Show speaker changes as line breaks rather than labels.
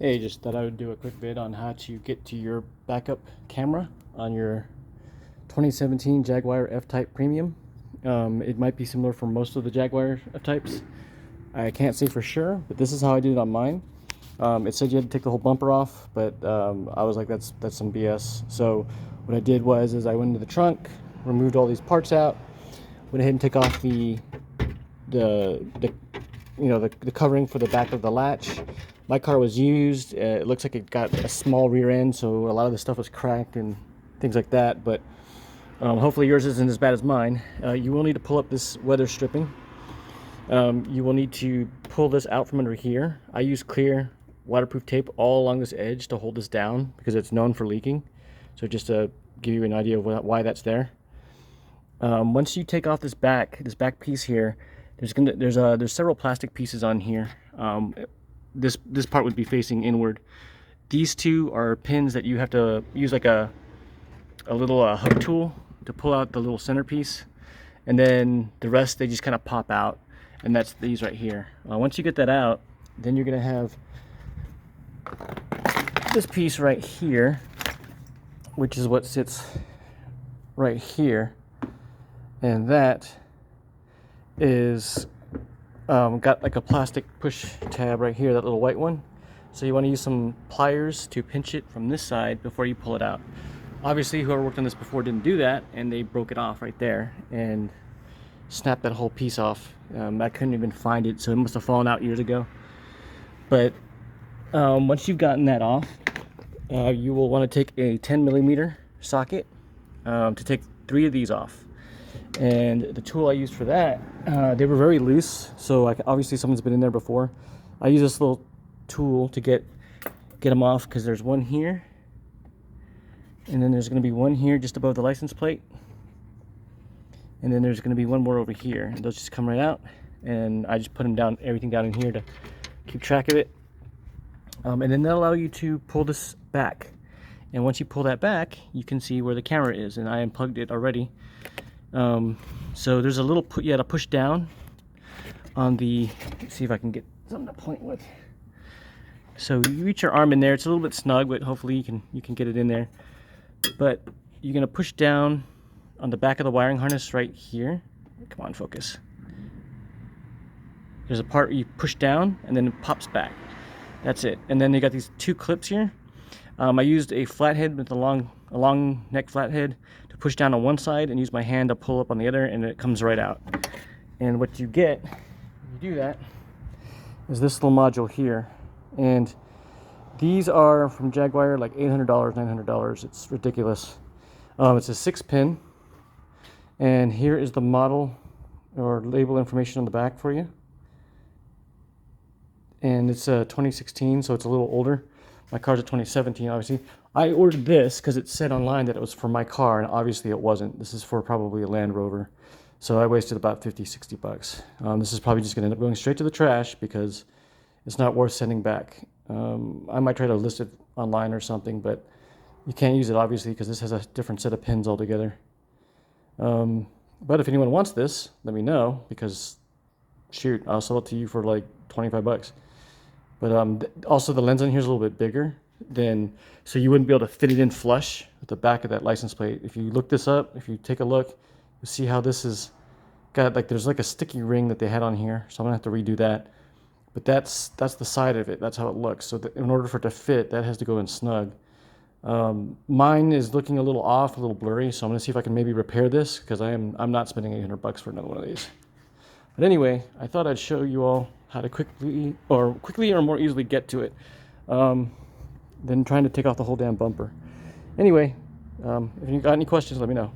Hey, just thought I would do a quick vid on how to get to your backup camera on your 2017 Jaguar F-Type Premium. It might be similar for most of the Jaguar F-Types. I can't say for sure, but this is how I did it on mine. It said you had to take the whole bumper off, but I was like, that's some BS. So what I did was I went into the trunk, removed all these parts out, went ahead and took off the covering for the back of the latch. My car was used. It looks like it got a small rear end, so a lot of the stuff was cracked and things like that, but hopefully yours isn't as bad as mine. You will need to pull up this weather stripping. You will need to pull this out from under here. I use clear waterproof tape all along this edge to hold this down because it's known for leaking. So just to give you an idea of why that's there. Once you take off this back piece here, there's several plastic pieces on here. This part would be facing inward. These two are pins that you have to use like a little hook tool to pull out the little centerpiece, and then the rest they just kind of pop out, and that's these right here. Once you get that out, then you're gonna have this piece right here, which is what sits right here, and that is got like a plastic push tab right here, that little white one. So you want to use some pliers to pinch it from this side before you pull it out. Obviously whoever worked on this before didn't do that, and they broke it off right there and snapped that whole piece off. I couldn't even find it, so it must have fallen out years ago. But once you've gotten that off, you will want to take a 10mm socket to take 3 of these off. And the tool I used for that, they were very loose, so obviously someone's been in there before. I use this little tool to get them off, because there's one here, and then there's going to be one here just above the license plate, and then there's going to be one more over here, and those just come right out. And I just put them down, everything down in here to keep track of it. And then that'll allow you to pull this back, and once you pull that back, you can see where the camera is, and I unplugged it already. So there's a little you got to push down on the, let's see if I can get something to point with. So you reach your arm in there. It's a little bit snug, but hopefully you can get it in there. But you're going to push down on the back of the wiring harness right here. Come on, focus. There's a part where you push down and then it pops back. That's it. And then you got these 2 clips here. I used a flathead with a long neck flathead to push down on one side, and use my hand to pull up on the other, and it comes right out. And what you get when you do that is this little module here. And these are from Jaguar, like $800, $900. It's ridiculous. It's a 6-pin, and here is the model or label information on the back for you. And it's a 2016, so it's a little older. My car's a 2017, obviously. I ordered this because it said online that it was for my car, and obviously it wasn't. This is for probably a Land Rover. So I wasted about 50, 60 bucks. This is probably just going to end up going straight to the trash because it's not worth sending back. I might try to list it online or something, but you can't use it obviously because this has a different set of pins altogether. But if anyone wants this, let me know, because shoot, I'll sell it to you for like 25 bucks. But also the lens on here is a little bit bigger so you wouldn't be able to fit it in flush with the back of that license plate. If you look this up, if you take a look, you'll see how this is got, like, there's like a sticky ring that they had on here, so I'm gonna have to redo that. But that's the side of it. That's how it looks. So in order for it to fit, that has to go in snug. Mine is looking a little off, a little blurry, so I'm gonna see if I can maybe repair this, because I'm not spending 800 bucks for another one of these. But anyway, I thought I'd show you all how to quickly or more easily get to it than trying to take off the whole damn bumper. Anyway, if you got any questions, let me know.